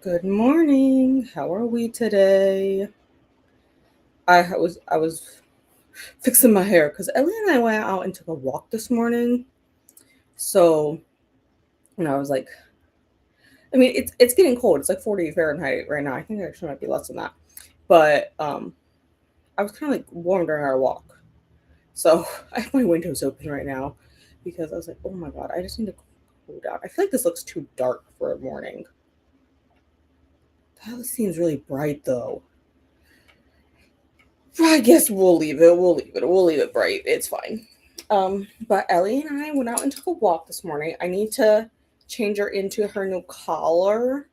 Good morning. How are we today? I was fixing my hair because Ellie and I went out and took a walk this morning. So, I was like, it's getting cold. It's like 40 Fahrenheit right now. I think it actually might be less than that. But I was kind of like warm during our walk. So I have my windows open right now because I was like, oh my god, I just need to cool down. I feel like this looks too dark for a morning. That seems really bright though. I guess we'll leave it. We'll leave it bright. It's fine. But Ellie and I went out and took a walk this morning. I need to change her into her new collar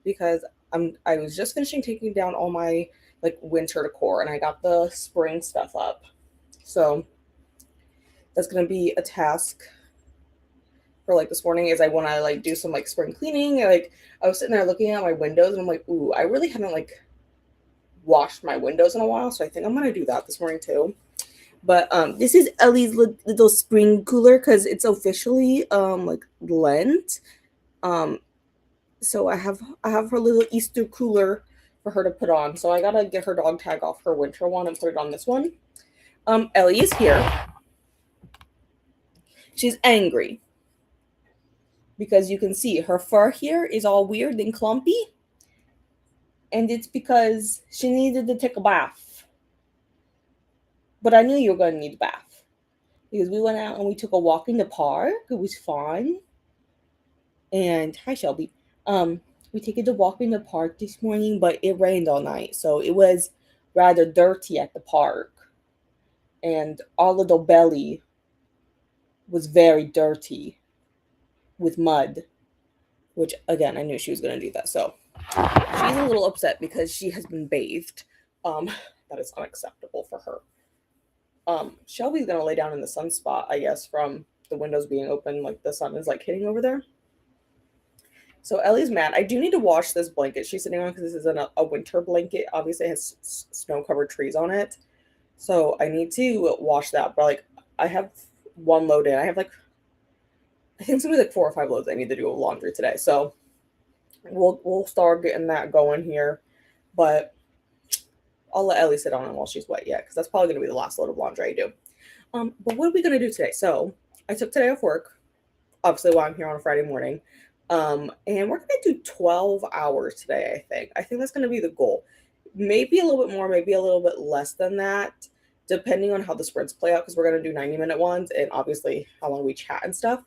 because I was just finishing taking down all my like winter decor and I got the spring stuff up. So that's gonna be a task for like this morning is I wanna like do some like spring cleaning. Like I was sitting there looking at my windows and I'm like, ooh, I really haven't like washed my windows in a while. So I think I'm gonna do that this morning too. But this is Ellie's little spring cooler because it's officially like Lent. Um, so I have her little Easter cooler for her to put on. So I gotta get her dog tag off her winter one and put it on this one. Ellie is here. She's angry because you can see her fur here is all weird and clumpy, and it's because she needed to take a bath. But I knew you were gonna need a bath because we went out and we took a walk in the park. It was fun. And hi Shelby. We took a walk in the park this morning, but it rained all night, so it was rather dirty at the park. And our little belly was very dirty with mud, which again I knew she was gonna do that. So she's a little upset because she has been bathed. Um, that is unacceptable for her. Shelby's gonna lay down in the sunspot, I guess, from the windows being open, like the sun is like hitting over there. So Ellie's mad. I do need to wash this blanket she's sitting on because this is a winter blanket. Obviously, it has snow covered trees on it. So I need to wash that. But like, I have one load in. I have like, I think it's gonna be like 4 or 5 loads I need to do of laundry today. So we'll start getting that going here. But I'll let Ellie sit on it while she's wet yet because that's probably gonna be the last load of laundry I do. But what are we gonna do today? So I took today off work. Obviously, while I'm here on a Friday morning. And we're gonna do 12 hours today, I think. I think that's gonna be the goal. Maybe a little bit more, maybe a little bit less than that, depending on how the sprints play out, because we're gonna do 90-minute ones and obviously how long we chat and stuff.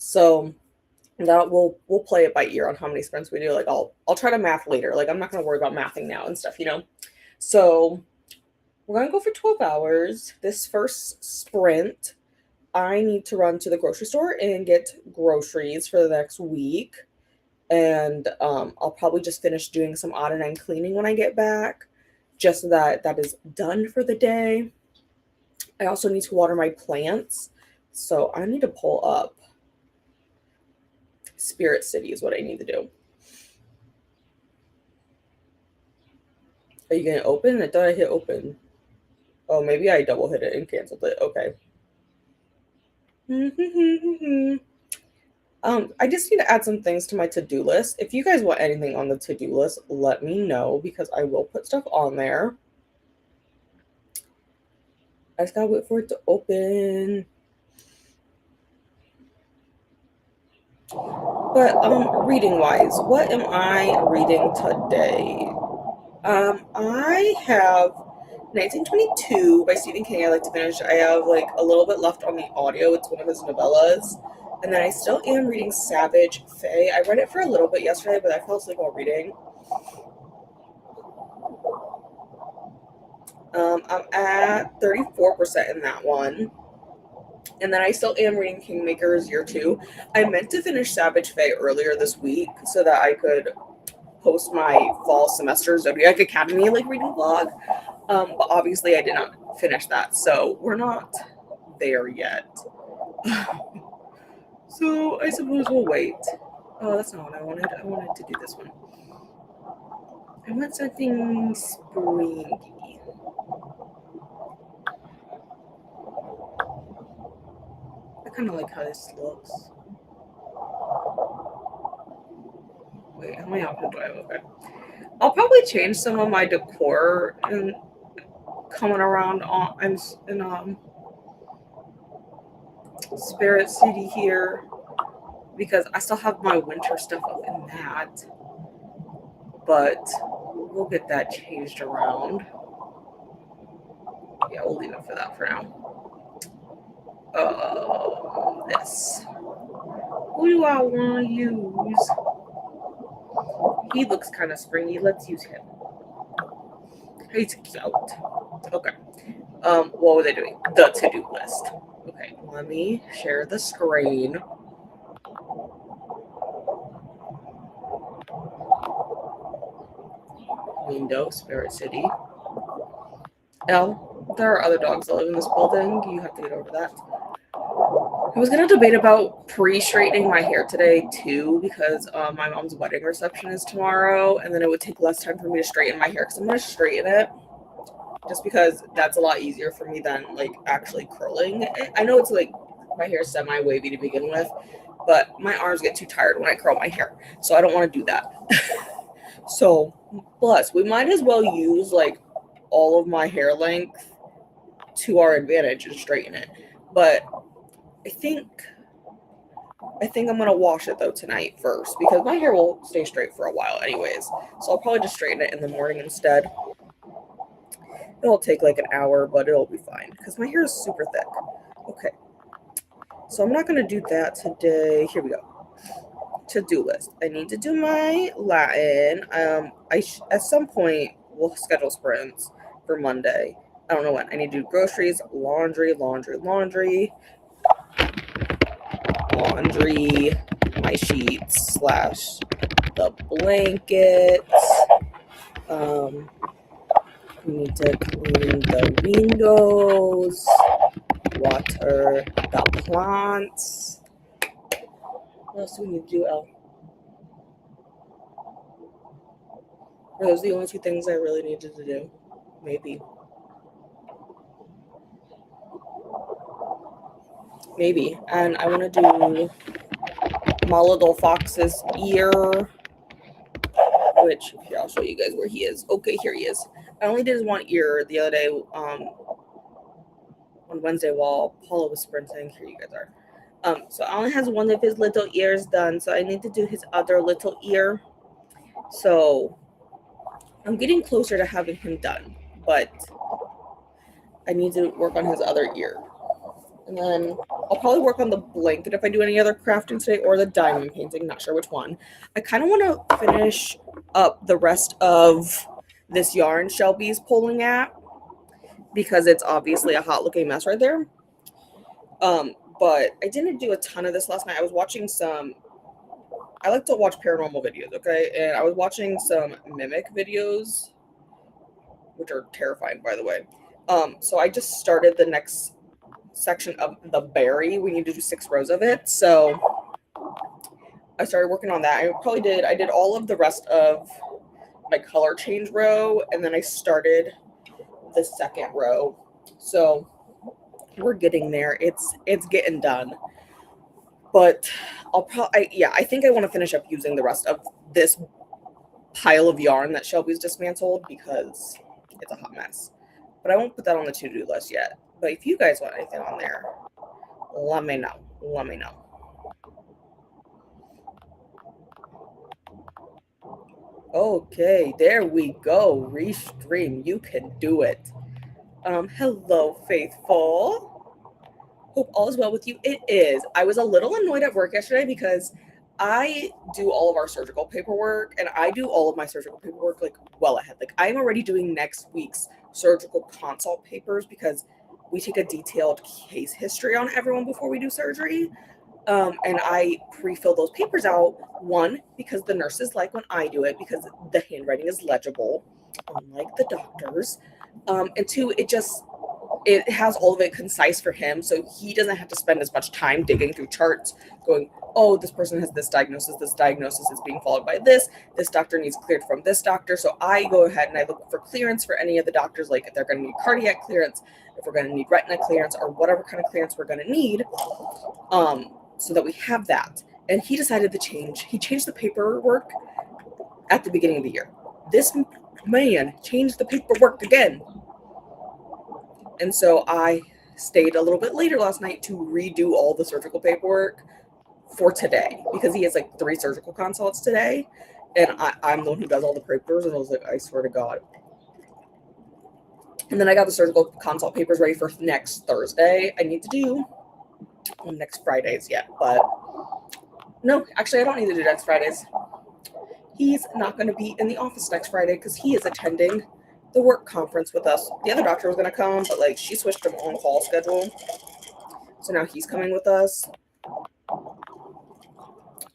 So that we'll play it by ear on how many sprints we do. Like I'll try to math later. Like I'm not gonna worry about mathing now and stuff. So we're gonna go for 12 hours. This first sprint I need to run to the grocery store and get groceries for the next week. And I'll probably just finish doing some odd and end cleaning when I get back, just so that that is done for the day. I also need to water my plants. So I need to pull up Spirit City, is what I need to do. Are you going to open? I thought I hit open. Oh, maybe I double hit it and canceled it. Okay. I just need to add some things to my to-do list. If you guys want anything on the to-do list, let me know because I will put stuff on there. I just gotta wait for it to open. But reading wise, what am I reading today? I have 1922 by Stephen King. I like to finish. I have like a little bit left on the audio. It's one of his novellas. And then I still am reading Savage Faye. I read it for a little bit yesterday, but I fell asleep while reading. I'm at 34% in that one. And then I still am reading Kingmaker's Year 2. I meant to finish Savage Faye earlier this week so that I could post my fall semester Zodiac Academy like reading vlog. But obviously I did not finish that. So we're not there yet. So I suppose we'll wait. Oh, that's not what I wanted. I wanted to do this one. I want something springy. I kind of like how this looks. Wait, how many options do I have? Okay. I'll probably change some of my decor and coming around on in Spirit City here because I still have my winter stuff up in that. But we'll get that changed around. Yeah, we'll leave it for that for now. This. Who do I want to use? He looks kind of springy. Let's use him. He's cute. Okay. What were they doing? The to-do list. Okay, let me share the screen. Window, Spirit City. There are other dogs that live in this building. You have to get over that. I was gonna debate about pre-straightening my hair today too because my mom's wedding reception is tomorrow, and then it would take less time for me to straighten my hair because I'm gonna straighten it just because that's a lot easier for me than like actually curling it. I know it's like my hair is semi-wavy to begin with, but my arms get too tired when I curl my hair, so I don't want to do that. So plus we might as well use like all of my hair length to our advantage and straighten it. But I think I'm gonna wash it though tonight first because my hair will stay straight for a while anyways. So I'll probably just straighten it in the morning instead. It'll take like an hour, but it'll be fine because my hair is super thick. Okay, so I'm not gonna do that today. Here we go. To-do list. I need to do my Latin. At some point we'll schedule sprints for Monday. I don't know when. I need to do groceries, laundry, my sheets / the blankets. We need to clean the windows, water the plants. What else do we need to do, Elle? Are those the only two things I really needed to do? Maybe. And I want to do Molodol Fox's ear, which here I'll show you guys where he is. Okay, here he is. I only did his one ear the other day on Wednesday while Paula was sprinting. Here you guys are. So I only has one of his little ears done, so I need to do his other little ear. So I'm getting closer to having him done, but I need to work on his other ear. And then I'll probably work on the blanket if I do any other crafting today, or the diamond painting, not sure which one. I kind of want to finish up the rest of this yarn Shelby's pulling at because it's obviously a hot looking mess right there. But I didn't do a ton of this last night. I was watching I like to watch paranormal videos, okay? And I was watching some mimic videos, which are terrifying, by the way. So I just started the next section of the berry. We need to do 6 rows of it. So I started working on that. I did all of the rest of my color change row, and then I started the second row. So we're getting there. It's getting done. But I think I want to finish up using the rest of this pile of yarn that Shelby's dismantled because it's a hot mess. But I won't put that on the to-do list yet. But if you guys want anything on there, let me know. Okay, there we go. Restream. You can do it. Hello, faithful. Hope all is well with you. It is. I was a little annoyed at work yesterday because I do all of our surgical paperwork, and I do all of my surgical paperwork like well ahead. Like I'm already doing next week's surgical consult papers because we take a detailed case history on everyone before we do surgery. And I pre-fill those papers out, one, because the nurses like when I do it because the handwriting is legible, unlike the doctors. And two, it has all of it concise for him, so he doesn't have to spend as much time digging through charts going, oh, this person has this diagnosis is being followed by this doctor needs cleared from this doctor. So I go ahead and I look for clearance for any of the doctors, like if they're going to need cardiac clearance, if we're going to need retina clearance, or whatever kind of clearance we're going to need, so that we have that. And he decided to change the paperwork at the beginning of the year. This man changed the paperwork again. And so I stayed a little bit later last night to redo all the surgical paperwork for today because he has like 3 surgical consults today. And I'm the one who does all the papers. And I was like, I swear to God. And then I got the surgical consult papers ready for next Thursday. I need to do next Fridays yet, but no, actually I don't need to do next Fridays. He's not going to be in the office next Friday because he is attending the work conference with us. The other doctor was going to come, but like she switched him on call schedule. So now he's coming with us.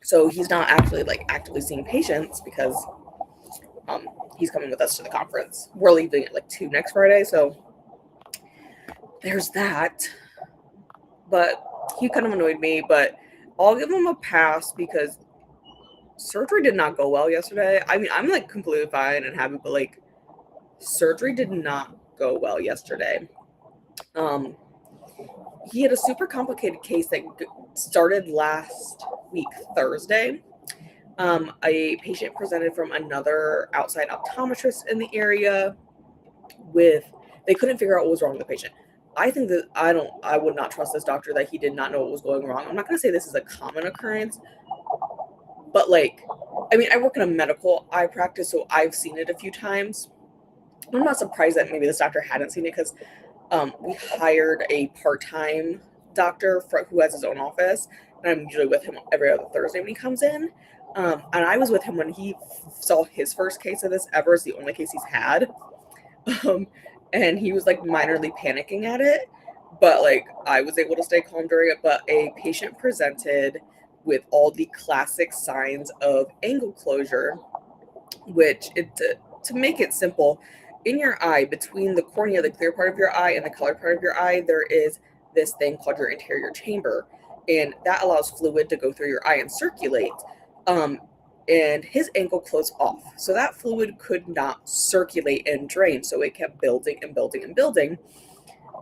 So he's not actually like actively seeing patients because he's coming with us to the conference. We're leaving at like 2 next Friday, so there's that. But he kind of annoyed me, but I'll give him a pass because surgery did not go well yesterday. I mean, I'm like completely fine and happy, but like surgery did not go well yesterday. He had a super complicated case that started last week, Thursday. A patient presented from another outside optometrist in the area they couldn't figure out what was wrong with the patient. I think that I would not trust this doctor that he did not know what was going wrong. I'm not going to say this is a common occurrence, but like, I mean, I work in a medical eye practice, so I've seen it a few times. I'm not surprised that maybe this doctor hadn't seen it because we hired a part-time doctor who has his own office, and I'm usually with him every other Thursday when he comes in. And I was with him when he saw his first case of this ever. It's the only case he's had. And he was like minorly panicking at it, but like I was able to stay calm during it. But a patient presented with all the classic signs of angle closure, which to make it simple, in your eye, between the cornea, the clear part of your eye, and the colored part of your eye, there is this thing called your anterior chamber, and that allows fluid to go through your eye and circulate. And his ankle closed off, so that fluid could not circulate and drain, so it kept building and building and building,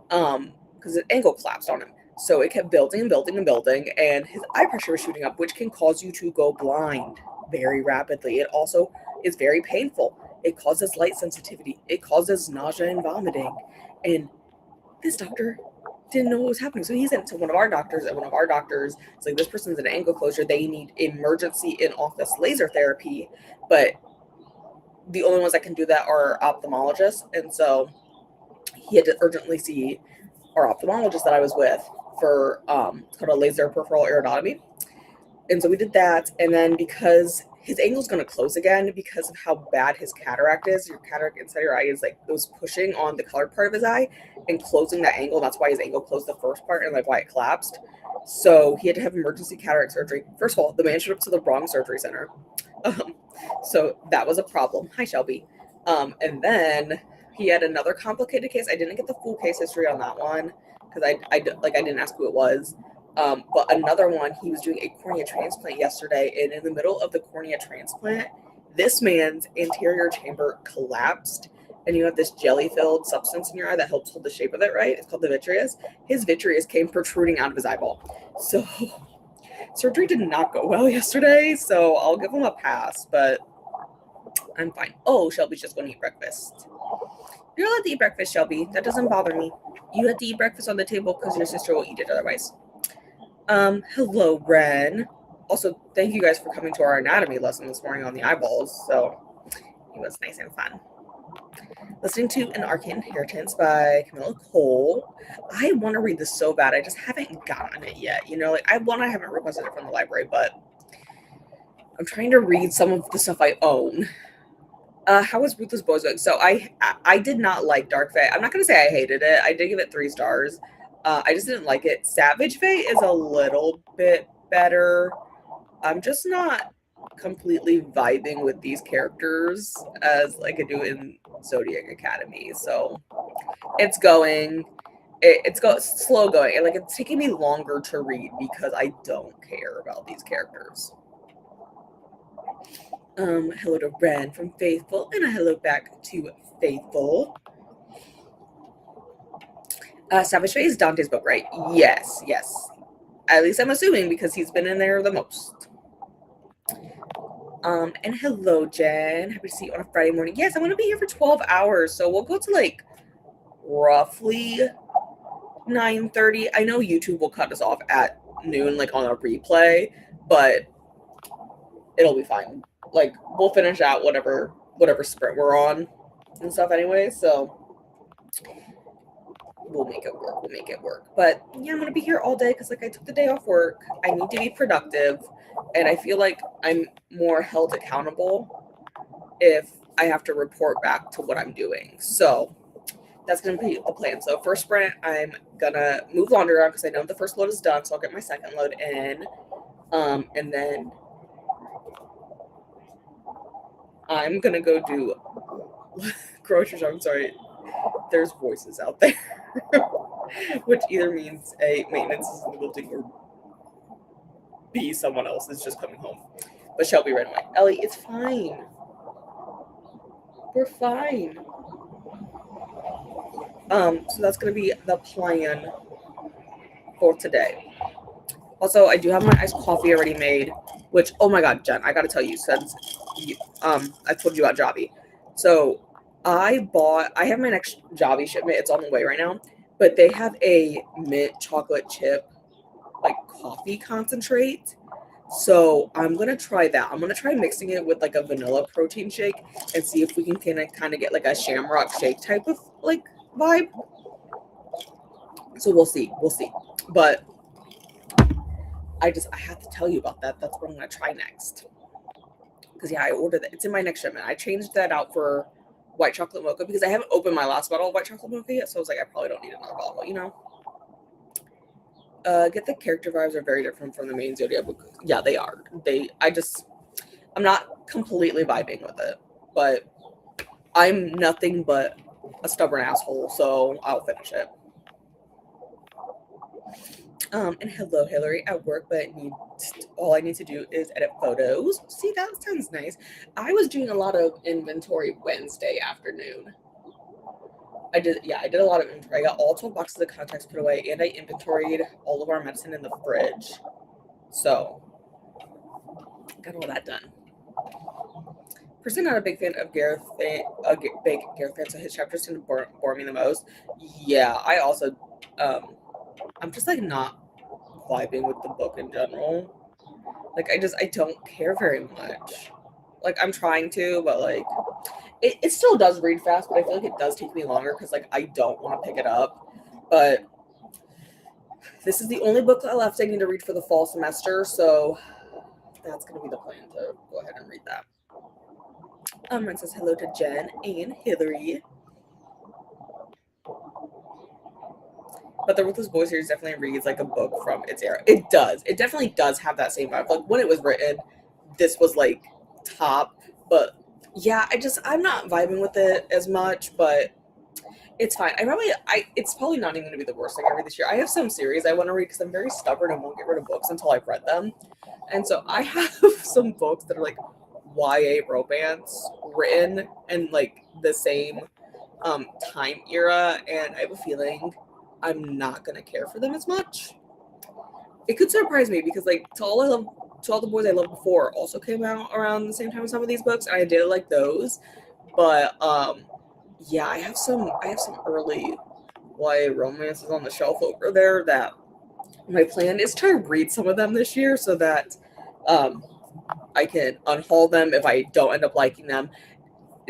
because the ankle collapsed on him. So it kept building and building and building, and his eye pressure was shooting up, which can cause you to go blind very rapidly. It also is very painful. It causes light sensitivity. It causes nausea and vomiting. And this doctor didn't know what was happening. So he sent to one of our doctors, and one of our doctors is like, this person's in an angle closure. They need emergency in-office laser therapy. But the only ones that can do that are ophthalmologists. And so he had to urgently see our ophthalmologist that I was with for it's called a laser peripheral iridotomy. And so we did that. And then because his angle's going to close again because of how bad his cataract is, your cataract inside your eye is like, it was pushing on the colored part of his eye and closing that angle. That's why his angle closed the first part and like why it collapsed. So he had to have emergency cataract surgery. First of all, the man showed up to the wrong surgery center. So that was a problem. Hi, Shelby. And then he had another complicated case. I didn't get the full case history on that one because I didn't ask who it was. But another one, he was doing a cornea transplant yesterday, and in the middle of the cornea transplant, this man's anterior chamber collapsed, and you have this jelly-filled substance in your eye that helps hold the shape of it, right? It's called the vitreous. His vitreous came protruding out of his eyeball. So surgery did not go well yesterday, so I'll give him a pass, but I'm fine. Oh, Shelby's just going to eat breakfast. You're allowed to eat breakfast, Shelby. That doesn't bother me. You have to eat breakfast on the table because your sister will eat it otherwise. Hello, Ren. Also, thank you guys for coming to our anatomy lesson this morning on the eyeballs. So it was nice and fun. Listening to An Arcane Inheritance by Camilla Cole. I want to read this so bad. I just haven't gotten it yet. You know, like I haven't requested it from the library, but I'm trying to read some of the stuff I own. How was Ruthless Boys going? So I did not like Dark Fae. I'm not going to say I hated it. I did give it 3 stars. I just didn't like it. Savage Fae is a little bit better. I'm just not completely vibing with these characters as like I do in Zodiac Academy. So it's going. It's slow going. And like it's taking me longer to read because I don't care about these characters. Hello to Ren from Faithful, and a hello back to Faithful. Savage Fae is Dante's book, right? Yes. At least I'm assuming because he's been in there the most. And hello, Jen. Happy to see you on a Friday morning. Yes, I'm going to be here for 12 hours. So we'll go to like roughly 9:30. I know YouTube will cut us off at noon, like on a replay, but it'll be fine. Like we'll finish out whatever sprint we're on and stuff anyway. So we'll make it work. We'll make it work. But yeah, I'm going to be here all day because like I took the day off work. I need to be productive. And I feel like I'm more held accountable if I have to report back to what I'm doing. So that's going to be the plan. So first sprint, I'm going to move laundry around because I know the first load is done. So I'll get my second load in. And then I'm going to go do grocery shopping. Sorry, there's voices out there, which either means A, maintenance is in the building, or B, someone else is just coming home. But she'll be right away. Ellie, it's fine. We're fine. So that's going to be the plan for today. Also, I do have my iced coffee already made, which, oh my God, Jen, I got to tell you, since I told you about Javi. So I have my next Javi shipment. It's on the way right now, but they have a mint chocolate chip, like coffee concentrate. So I'm going to try that. I'm going to try mixing it with like a vanilla protein shake and see if we can kind of get like a shamrock shake type of like vibe. So we'll see. But I have to tell you about that. That's what I'm going to try next. Because yeah, I ordered it. It's in my next shipment. I changed that out for white chocolate mocha because I haven't opened my last bottle of white chocolate mocha yet. So I was like, I probably don't need another bottle, you know? Get the character vibes are very different from the main Zodiac book. Yeah, they are. I'm not completely vibing with it, but I'm nothing but a stubborn asshole, so I'll finish it. And hello, Hillary, at work, but all I need to do is edit photos. See, that sounds nice. I was doing a lot of inventory Wednesday afternoon. I did a lot of inventory. I got all 12 boxes of contacts put away, and I inventoried all of our medicine in the fridge. So, got all that done. Personally, not a big fan of Gareth, big Gareth fan, so his chapters tend to bore me the most. Yeah, I also, I'm just like not vibing with the book in general. Like, I don't care very much. Like, I'm trying to, but like, it still does read fast, but I feel like it does take me longer because like I don't want to pick it up. But this is the only book left I need to read for the fall semester, so that's gonna be the plan to go ahead and read that. It says hello to Jen and Hillary. But the Ruthless Boy series definitely reads like a book from its era. It does. It definitely does have that same vibe. Like when it was written, this was like top. But yeah, I'm not vibing with it as much, but it's fine. It's probably not even going to be the worst thing I read this year. I have some series I want to read because I'm very stubborn and won't get rid of books until I've read them. And so I have some books that are like YA romance written in like the same time era, and I have a feeling I'm not gonna care for them as much. It could surprise me because like To All the Boys I Loved Before also came out around the same time as some of these books, and I did like those. But yeah, I have some early YA romances on the shelf over there that my plan is to read some of them this year so that I can unhaul them if I don't end up liking them.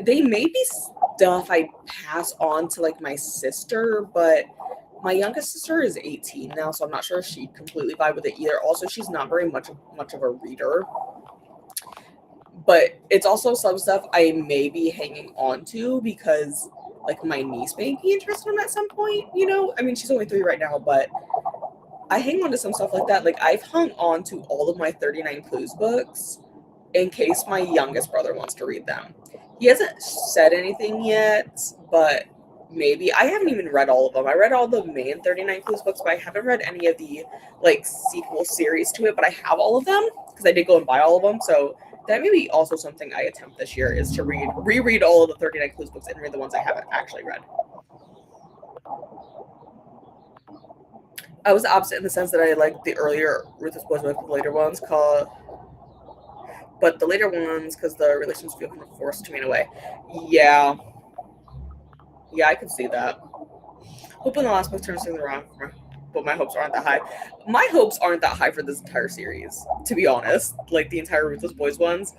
They may be stuff I pass on to like my sister, but my youngest sister is 18 now, so I'm not sure if she'd completely vibe with it either. Also, she's not very much of a reader. But it's also some stuff I may be hanging on to because like my niece may be interested in at some point, you know? I mean, she's only 3 right now, but I hang on to some stuff like that. Like I've hung on to all of my 39 Clues books in case my youngest brother wants to read them. He hasn't said anything yet, but maybe. I haven't even read all of them. I read all the main 39 Clues books, but I haven't read any of the like sequel series to it, but I have all of them because I did go and buy all of them. So that may be also something I attempt this year is to reread all of the 39 Clues books and read the ones I haven't actually read. I was the opposite in the sense that I liked the earlier Ruthless Boys book, the later ones called But the later ones, because the relations feel kind of forced to me in a way. Yeah, yeah, I can see that. Hoping the last book turns things around for me, but my hopes aren't that high. My hopes aren't that high for this entire series, to be honest. Like the entire Ruthless Boys ones.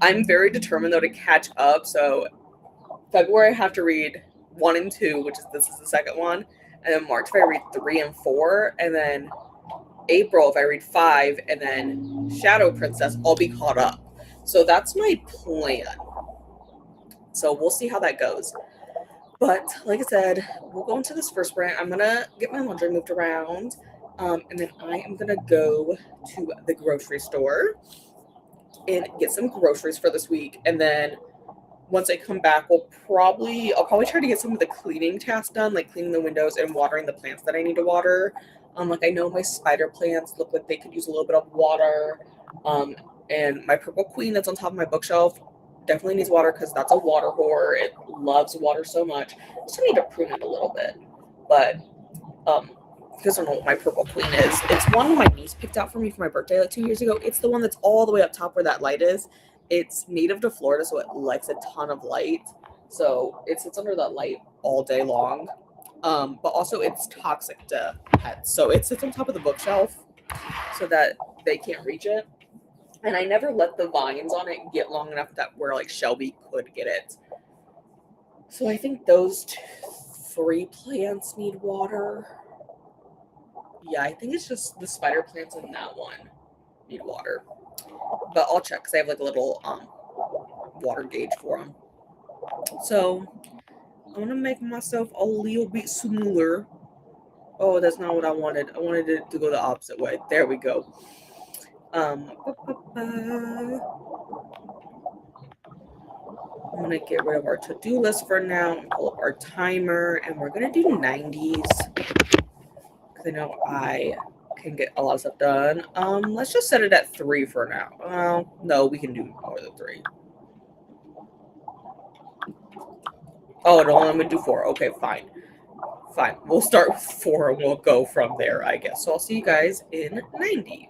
I'm very determined though to catch up. So February I have to read 1 and 2, which is this is the second one, and then March if I read 3 and 4, and then April if I read 5, and then Shadow Princess, I'll be caught up. So that's my plan. So we'll see how that goes. But like I said, we'll go into this first sprint. I'm gonna get my laundry moved around, and then I am gonna go to the grocery store and get some groceries for this week. And then once I come back, I'll probably try to get some of the cleaning tasks done, like cleaning the windows and watering the plants that I need to water. Like I know my spider plants look like they could use a little bit of water. Um, and my purple queen that's on top of my bookshelf definitely needs water because that's a water whore. It loves water so much. Just need to prune it a little bit. But because I don't know what my purple queen is. It's one my niece picked out for me for my birthday like 2 years ago. It's the one that's all the way up top where that light is. It's native to Florida, so it likes a ton of light. So it sits under that light all day long. But also it's toxic to pets. So it sits on top of the bookshelf so that they can't reach it. And I never let the vines on it get long enough that where like Shelby could get it. So I think those 3 plants need water. Yeah, I think it's just the spider plants in that one need water. But I'll check because I have like a little water gauge for them. So I'm gonna make myself a little bit smoother. Oh, that's not what I wanted. I wanted it to go the opposite way. There we go. I'm gonna get rid of our to-do list for now and pull up our timer, and we're gonna do 90s because I know I can get a lot of stuff done. Let's just set it at 3 for now. No, we can do more than 3. Oh, no, I'm gonna do 4. Okay, fine. Fine. We'll start with 4 and we'll go from there, I guess. So I'll see you guys in 90.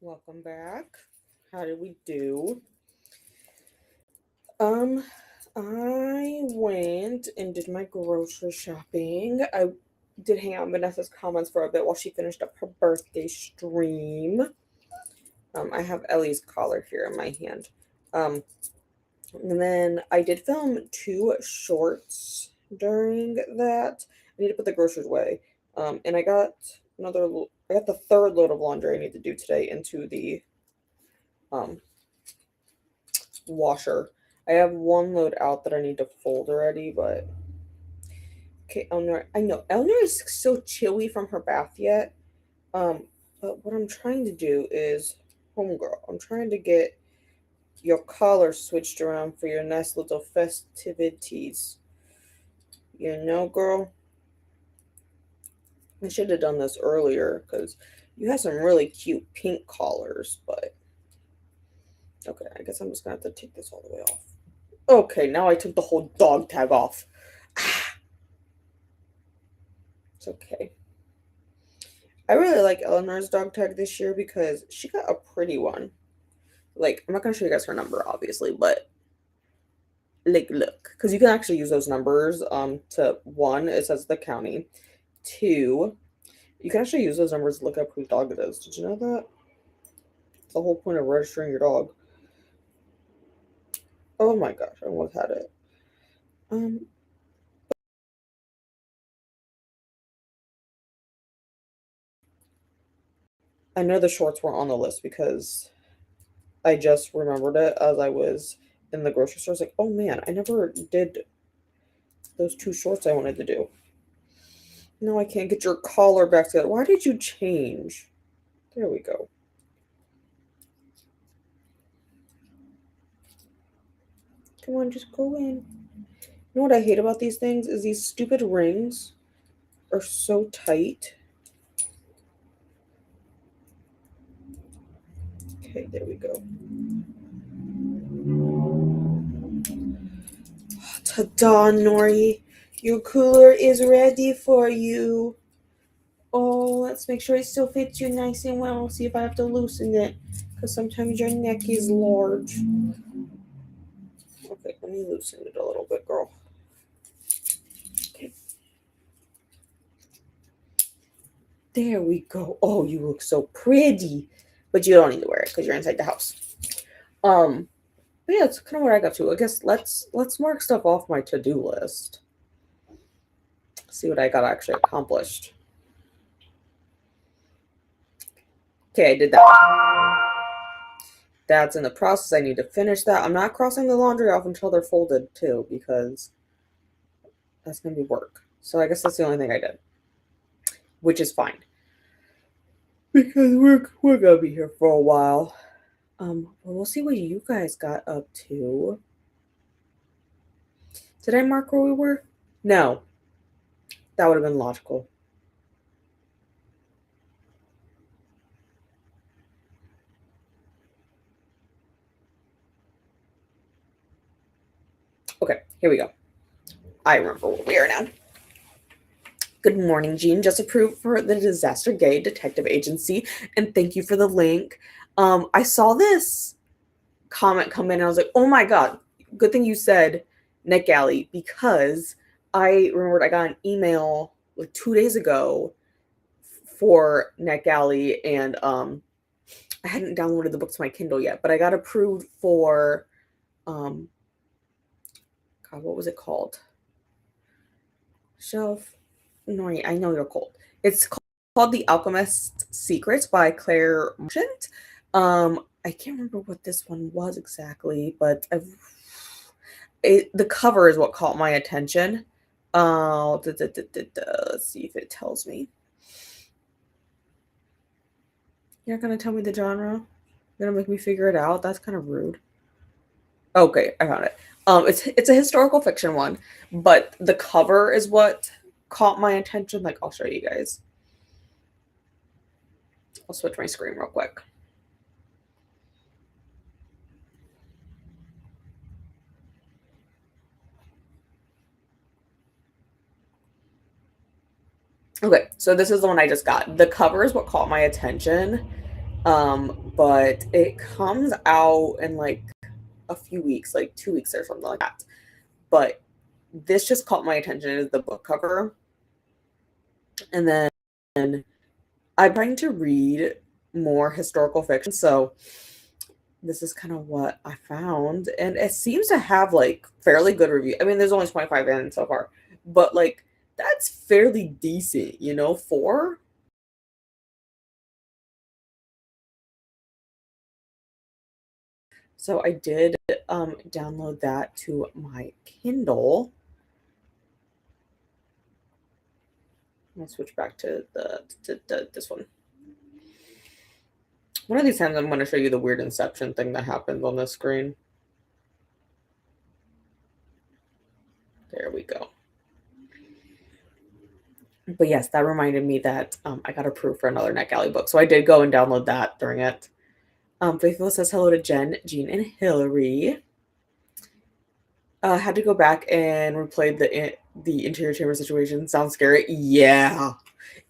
Welcome back. How did we do? I went and did my grocery shopping. I did hang out in Vanessa's comments for a bit while she finished up her birthday stream. I have Ellie's collar here in my hand. And then I did film 2 shorts during that. I need to put the groceries away. And I got the third load of laundry I need to do today into the washer. I have 1 load out that I need to fold already, but okay, Eleanor. I know Eleanor is still chilly from her bath yet. But what I'm trying to do is, homegirl, I'm trying to get your collar switched around for your nice little festivities. You know, girl. I should have done this earlier because you have some really cute pink collars, but okay, I guess I'm just gonna have to take this all the way off. Okay, now I took the whole dog tag off. It's okay. I really like Eleanor's dog tag this year because she got a pretty one. Like, I'm not gonna show you guys her number, obviously, but like, look, because you can actually use those numbers. To 1, it says the county. 2, you can actually use those numbers to look up whose dog it is. Did you know that? It's the whole point of registering your dog. Oh my gosh, I almost had it. I know the shorts were on the list because I just remembered it as I was in the grocery store. I was like, oh man, I never did those 2 shorts I wanted to do. No, I can't get your collar back together. Why did you change? There we go. Come on, just go in. You know what I hate about these things is these stupid rings are so tight. Okay, there we go. Ta-da, Nori. Your cooler is ready for you. Oh, let's make sure it still fits you nice and well. See if I have to loosen it, because sometimes your neck is large. Okay, let me loosen it a little bit, girl. Okay. There we go. Oh, you look so pretty. But you don't need to wear it because you're inside the house. But yeah, it's kind of what I got to. I guess let's mark stuff off my to-do list. See what I got actually accomplished. Okay, I did that. That's in the process. I need to finish that. I'm not crossing the laundry off until they're folded too, because that's gonna be work. So I guess that's the only thing I did, which is fine, because we're gonna be here for a while. Well, we'll see what you guys got up to. Did I mark where we were? No, that would have been logical. Okay, here we go. I remember where we are now. Good morning, Jean. Just approved for the Disaster Gay Detective Agency, and thank you for the link. I saw this comment come in, and I was like, oh my god, good thing you said NetGalley, because I remembered I got an email like 2 days ago for NetGalley, and I hadn't downloaded the book to my Kindle yet, but I got approved for God, what was it called? Shelf. No, I know you're cold. It's called The Alchemist's Secrets by Claire Merchant. I can't remember what this one was exactly, but the cover is what caught my attention. Let's see if it tells me. You're not gonna tell me the genre? You're gonna make me figure it out? That's kind of rude. Okay, I found it. It's a historical fiction one, but the cover is what caught my attention. Like, I'll show you guys. I'll switch my screen real quick. Okay, so this is the one I just got. The cover is what caught my attention. but it comes out in like a few weeks, like 2 weeks or something like that. But this just caught my attention as the book cover. And then I'm trying to read more historical fiction, so this is kind of what I found, and it seems to have like fairly good review. I mean, there's only 25 in so far, but like that's fairly decent, you know, for. So I did download that to my Kindle. I'll switch back to this one. One of these times I'm going to show you the weird Inception thing that happens on this screen. There we go. But yes, that reminded me that I got approved for another NetGalley book. So I did go and download that during it. Faithful says hello to Jen, Jean, and Hillary. Had to go back and replay the interior chamber situation. Sounds scary. Yeah,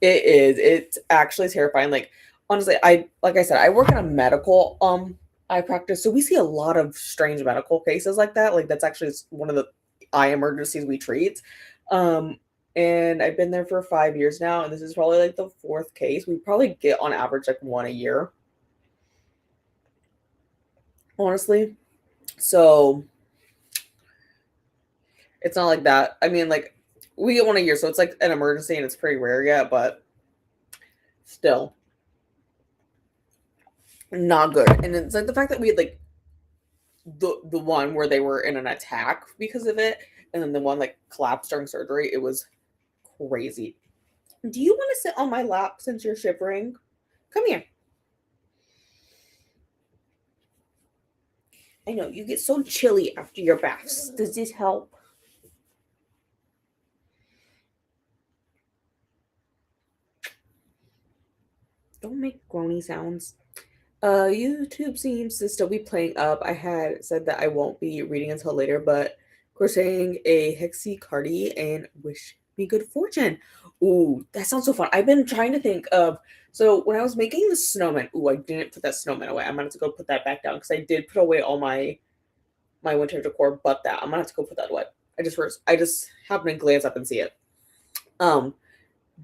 it is. It's actually terrifying. Like honestly, like I said, I work in a medical eye practice, so we see a lot of strange medical cases like that. Like that's actually one of the eye emergencies we treat. And I've been there for 5 years now, and this is probably like the fourth case. We probably get on average like one a year, honestly. So it's not like that. I mean, like we get one a year, so it's like an emergency, and it's pretty rare yet, but still not good. And it's like the fact that we had like the one where they were in an attack because of it, and then the one like collapsed during surgery. It was crazy. Do you want to sit on my lap since you're shivering? Come here. I know you get so chilly after your baths. Does this help? Don't make groany sounds. YouTube seems to still be playing up. I had said that I won't be reading until later, but crocheting a Hexie Cardi and wish me good fortune. Ooh, that sounds so fun. I've been trying to think of so when I was making the snowman. Ooh, I didn't put that snowman away. I'm gonna have to go put that back down because I did put away all my winter decor, but that I'm gonna have to go put that away. I just happened to glance up and see it. Um,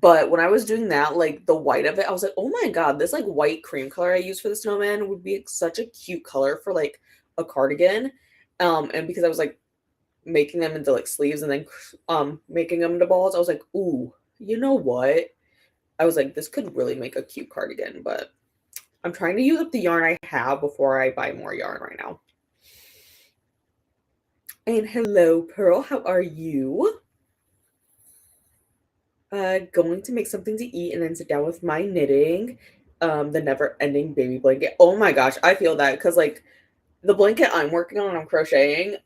but when I was doing that, like the white of it, I was like, oh my God, this like white cream color I use for the snowman would be such a cute color for like a cardigan. And because I was like making them into like sleeves and then making them into balls, I was like, ooh, you know what? I was like, this could really make a cute cardigan, but I'm trying to use up the yarn I have before I buy more yarn right now. And hello, Pearl, how are you? Going to make something to eat and then sit down with my knitting. The never ending baby blanket. Oh my gosh, I feel that because like the blanket I'm working on and I'm crocheting,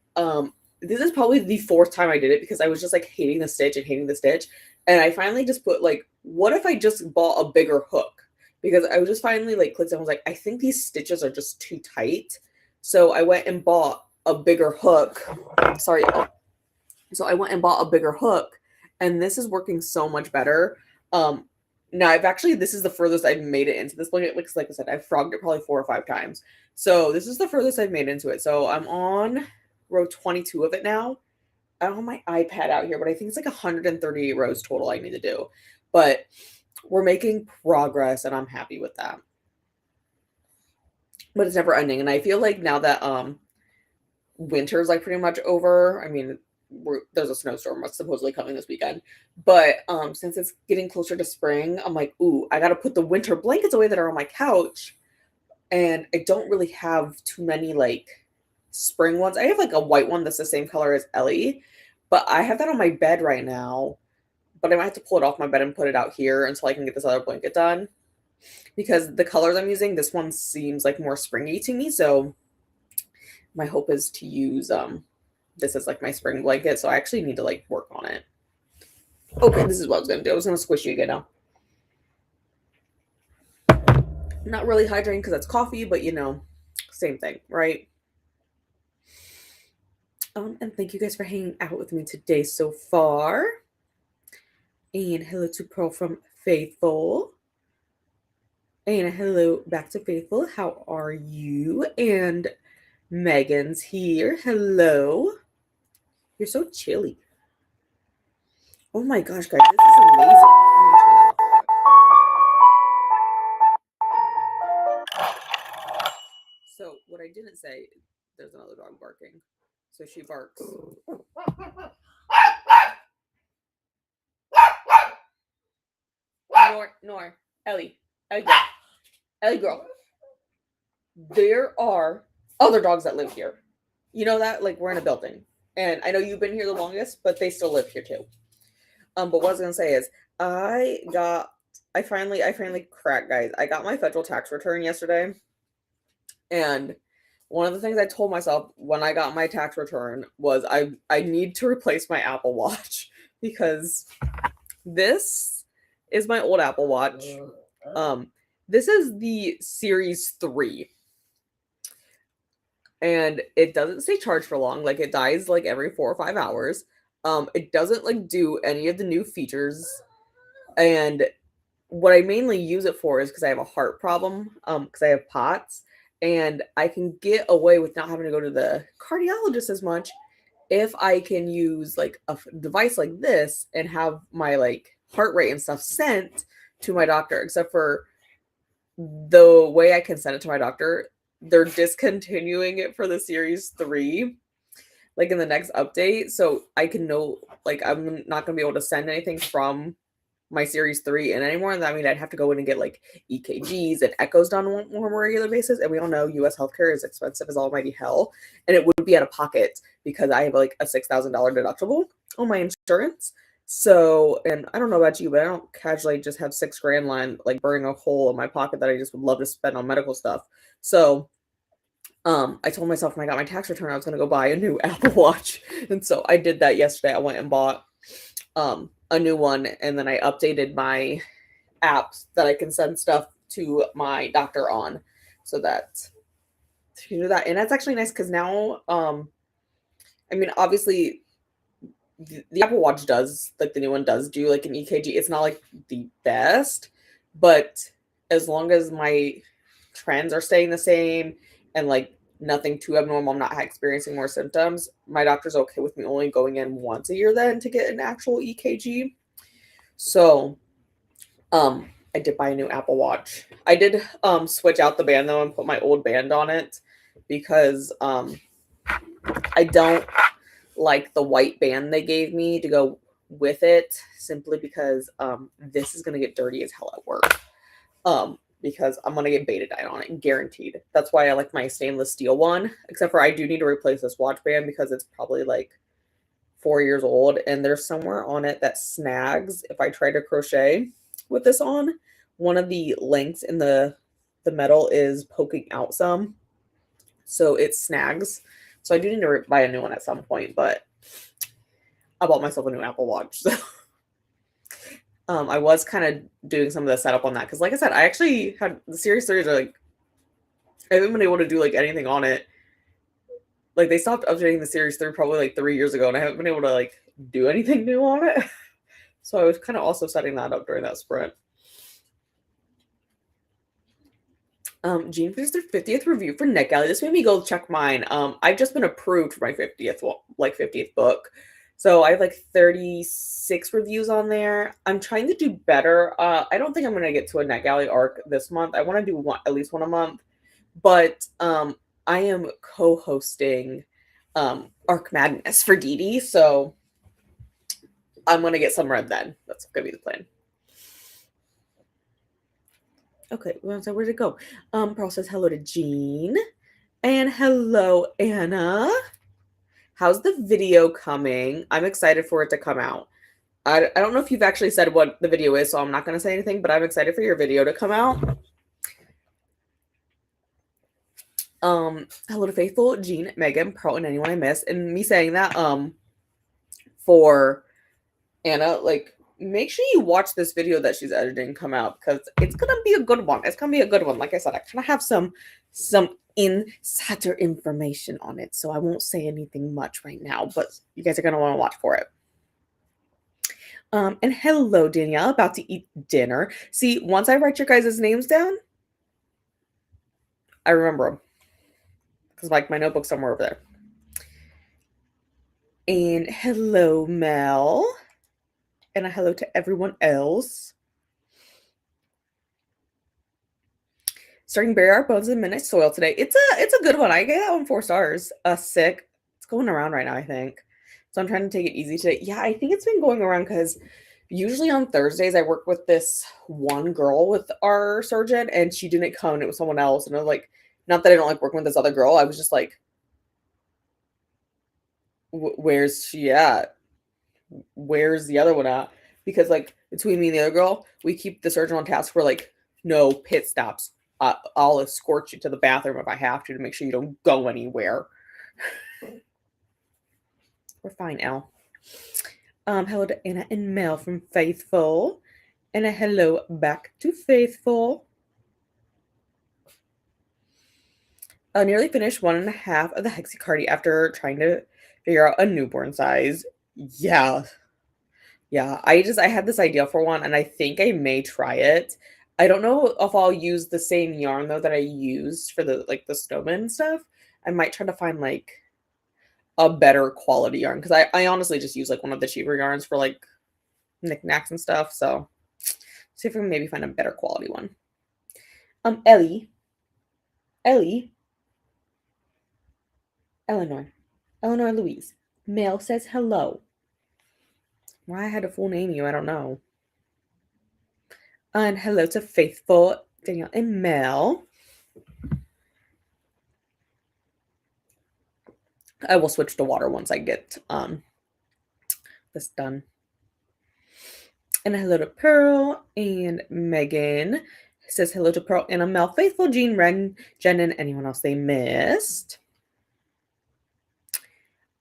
this is probably the fourth time I did it because I was just like hating the stitch and hating the stitch. And I finally just put like, what if I just bought a bigger hook? Because I was just finally like clicked and was like, I think these stitches are just too tight. So I went and bought a bigger hook. Sorry. So I went and bought a bigger hook, and this is working so much better. Um, Now I've actually this is the furthest I've made it into this blanket. Like I said, I've frogged it probably 4 or 5 times. So this is the furthest I've made into it. So I'm on row 22 of it now. I don't have my iPad out here, but I think it's like 130 rows total I need to do. But we're making progress, and I'm happy with that. But it's never ending, and I feel like now that winter's like pretty much over. I mean, there's a snowstorm that's supposedly coming this weekend, but since it's getting closer to spring, I'm like, ooh, I gotta put the winter blankets away that are on my couch, and I don't really have too many like spring ones. I have like a white one that's the same color as Ellie, but I have that on my bed right now. But I might have to pull it off my bed and put it out here until I can get this other blanket done because the colors I'm using, this one seems like more springy to me. So my hope is to use this is like my spring blanket, so I actually need to like work on it. Okay, this is what I was gonna do. I was gonna squish you again now. Not really hydrating because that's coffee, but you know, same thing, right? And thank you guys for hanging out with me today so far. And hello to Pearl from Faithful. And hello back to Faithful. How are you? And Megan's here. Hello. You're so chilly. Oh my gosh, guys, this is amazing. Let me turn that off. So, what I didn't say, there's another dog barking. So she barks. Nor, Ellie girl. Ellie girl. There are other dogs that live here. You know that? Like, we're in a building. And I know you've been here the longest, but they still live here too. But what I was gonna say is I finally cracked, guys. I got my federal tax return yesterday. And one of the things I told myself when I got my tax return was I need to replace my Apple Watch because this is my old Apple Watch. This is the Series 3. And it doesn't stay charged for long. Like, it dies like every 4 or 5 hours. It doesn't like do any of the new features. And what I mainly use it for is because I have a heart problem, because I have POTS, and I can get away with not having to go to the cardiologist as much if I can use like a device like this and have my like heart rate and stuff sent to my doctor. Except for the way I can send it to my doctor, they're discontinuing it for the Series 3 like in the next update, so I can know, like, I'm not gonna be able to send anything from my Series 3 in anymore. And that means I'd have to go in and get like EKGs and echoes done on a more regular basis. And we all know US healthcare is expensive as almighty hell. And it would be out of pocket because I have like a $6,000 deductible on my insurance. So, and I don't know about you, but I don't casually just have $6,000 line like burning a hole in my pocket that I just would love to spend on medical stuff. So I told myself when I got my tax return I was gonna go buy a new Apple Watch. And so I did that yesterday. I went and bought a new one, and then I updated my apps that I can send stuff to my doctor on, so that you do that. And that's actually nice because now, I mean, obviously, the Apple Watch does, like the new one does do like an EKG. It's not like the best, but as long as my trends are staying the same and like nothing too abnormal, I'm not experiencing more symptoms, my doctor's okay with me only going in once a year then to get an actual EKG. So I did buy a new Apple Watch. I did switch out the band though and put my old band on it because I don't like the white band they gave me to go with it, simply because this is gonna get dirty as hell at work. Because I'm gonna get betadine on it, guaranteed. That's why I like my stainless steel one. Except for I do need to replace this watch band because it's probably like 4 years old, and there's somewhere on it that snags if I try to crochet with this on. One of the links in the metal is poking out some, so it snags. So I do need to buy a new one at some point, but I bought myself a new Apple Watch. So I was kind of doing some of the setup on that because, like I said, I actually had the Series 3s are like, I haven't been able to do like anything on it. Like, they stopped updating the Series 3 probably like 3 years ago, and I haven't been able to like do anything new on it. So I was kind of also setting that up during that sprint. Jean finished their 50th review for NetGalley. This made me go check mine. I've just been approved for my 50th book. So I have like 36 reviews on there. I'm trying to do better. I don't think I'm going to get to a NetGalley arc this month. I want to do at least one a month. But I am co-hosting Arc Madness for Dee Dee. So I'm going to get some read then. That's going to be the plan. Okay, well, so where'd it go? Pearl says hello to Jean. And hello, Anna. How's the video coming? I'm excited for it to come out. I don't know if you've actually said what the video is, so I'm not going to say anything, but I'm excited for your video to come out. Hello to Faithful, Jean, Megan, Pearl, and anyone I missed. And me saying that, for Anna, like, make sure you watch this video that she's editing come out, because it's gonna be a good one. It's gonna be a good one. Like I said, I kind of have some insider information on it, so I won't say anything much right now, but you guys are gonna want to watch for it. And hello, Danielle, about to eat dinner. See, once I write your guys' names down, I remember them because like my notebook's somewhere over there. And hello, Mel. And a hello to everyone else. Starting bury our bones in midnight soil today. It's a good one. I gave that one 4 stars. Sick. It's going around right now, I think. So I'm trying to take it easy today. Yeah, I think it's been going around because usually on Thursdays I work with this one girl with our surgeon, and she didn't come. And it was someone else, and I was like, not that I don't like working with this other girl. I was just like, where's she at? Where's the other one at? Because like between me and the other girl, we keep the surgeon on task for like no pit stops. I'll escort you to the bathroom if I have to make sure you don't go anywhere. We're fine, Elle. Hello to Anna and Mel from Faithful. And a hello back to Faithful. Nearly finished 1.5 of the Hexicardi after trying to figure out a newborn size. Yeah. Yeah, I had this idea for one, and I think I may try it. I don't know if I'll use the same yarn though that I used for the like the snowman stuff. I might try to find like a better quality yarn because I honestly just use like one of the cheaper yarns for like knickknacks and stuff. So see if we can maybe find a better quality one. Ellie, Eleanor Louise. Mel says hello. Why I had a full name you, I don't know. And hello to Faithful, Danielle, and Mel. I will switch to water once I get this done. And hello to Pearl and Megan. Says hello to Pearl and Mel, Faithful, Jean, Ren, Jen, and anyone else they missed.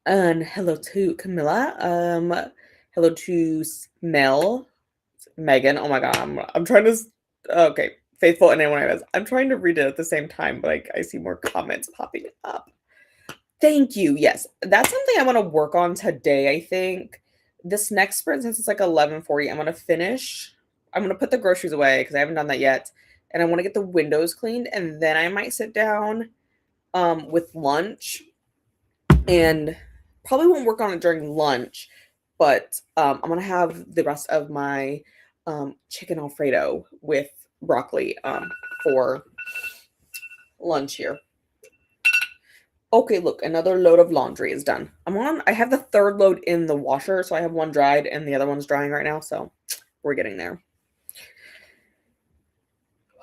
And hello to Camilla. Hello to Mel, Megan. Oh my god, I'm trying to. Okay, Faithful and anyone else. I'm trying to read it at the same time, but like I see more comments popping up. Thank you. Yes, that's something I want to work on today. I think this next sprint, since it's like 11:40, I'm gonna finish. I'm gonna put the groceries away because I haven't done that yet, and I want to get the windows cleaned, and then I might sit down with lunch, and probably won't work on it during lunch, but I'm gonna have the rest of my chicken Alfredo with broccoli for lunch here. Okay, look, another load of laundry is done. I have the third load in the washer, so I have one dried and the other one's drying right now, so we're getting there.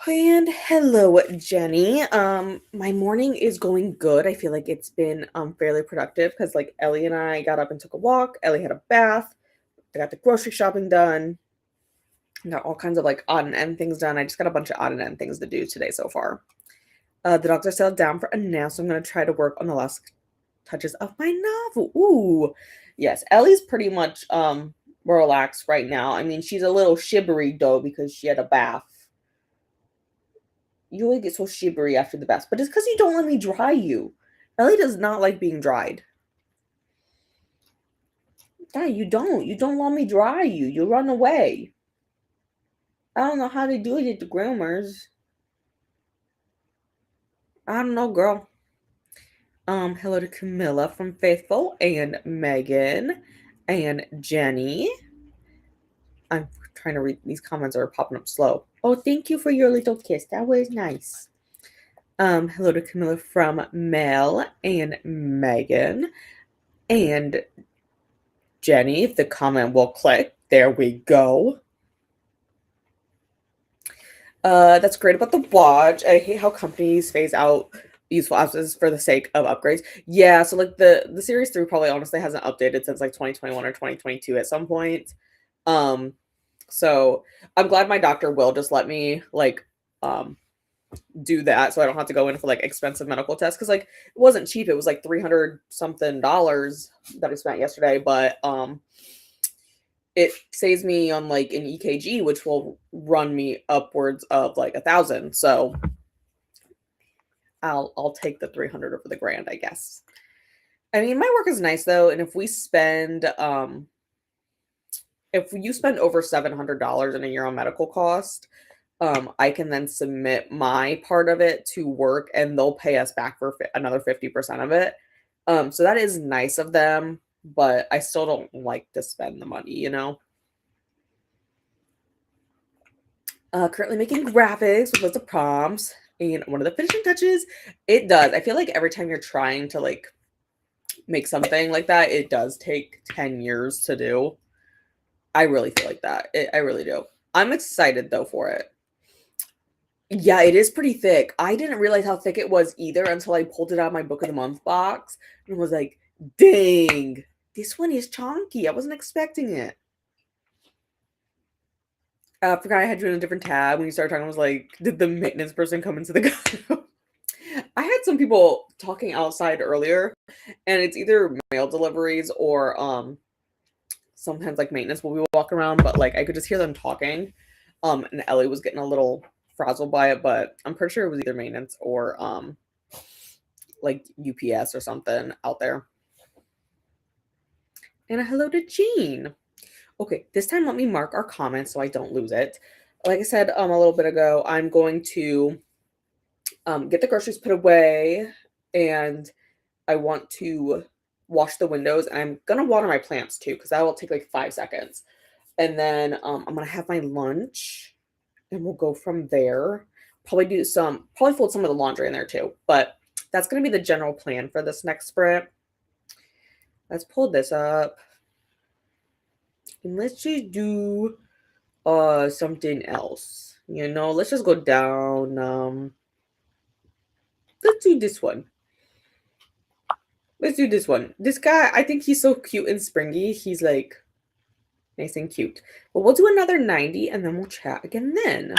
And hello, Jenny. My morning is going good. I feel like it's been fairly productive because like Ellie and I got up and took a walk. Ellie had a bath. I got the grocery shopping done. Got all kinds of like odd and end things done. I just got a bunch of odd and end things to do today so far. The dogs are settled down for a nap, so I'm going to try to work on the last touches of my novel. Ooh, yes, Ellie's pretty much relaxed right now. I mean, she's a little shivery though because she had a bath. You only get so shivery after the bath, but it's because you don't let me dry you. Ellie does not like being dried. Yeah, you don't. You don't let me dry you. You run away. I don't know how to do it at the groomers. I don't know, girl. Hello to Camilla from Faithful and Megan and Jenny. I'm trying to read these comments are popping up slow. Oh, thank you for your little kiss. That was nice. Hello to Camilla from Mel and Megan and Jenny. If the comment will click, there we go. That's great about the watch. I hate how companies phase out useful apps for the sake of upgrades. Yeah, so like the Series 3 probably honestly hasn't updated since like 2021 or 2022 at some point. So I'm glad my doctor will just let me like do that so I don't have to go in for like expensive medical tests because like it wasn't cheap. It was like $300 something that I spent yesterday, but it saves me on like an EKG, which will run me upwards of like 1,000. So I'll take the 300 over the grand, I guess. I mean, my work is nice though, and if you spend over $700 in a year on medical cost, I can then submit my part of it to work and they'll pay us back for another 50% of it. So that is nice of them, but I still don't like to spend the money, you know? Currently making graphics with lots of prompts. And one of the finishing touches, it does. I feel like every time you're trying to like make something like that, it does take 10 years to do. I really feel like that. I really do. I'm excited though for it. Yeah, it is pretty thick. I didn't realize how thick it was either until I pulled it out of my book of the month box and was like, dang, this one is chunky. I wasn't expecting it. I forgot I had you in a different tab when you started talking. I was like, did the maintenance person come into the group? I had some people talking outside earlier, and it's either mail deliveries or sometimes like maintenance will be walking around, but like I could just hear them talking. And Ellie was getting a little frazzled by it, but I'm pretty sure it was either maintenance or like UPS or something out there. And a hello to Jean. Okay, this time let me mark our comments so I don't lose it. Like I said a little bit ago, I'm going to get the groceries put away, and I want to wash the windows. And I'm gonna water my plants too, because that will take like 5 seconds. And then I'm gonna have my lunch, and we'll go from there. Probably fold some of the laundry in there too. But that's gonna be the general plan for this next sprint. Let's pull this up. And let's just do something else. You know, let's just go down. Let's do this one. Let's do this one. This guy, I think he's so cute and springy. He's like nice and cute. But we'll do another 90 and then we'll chat again then.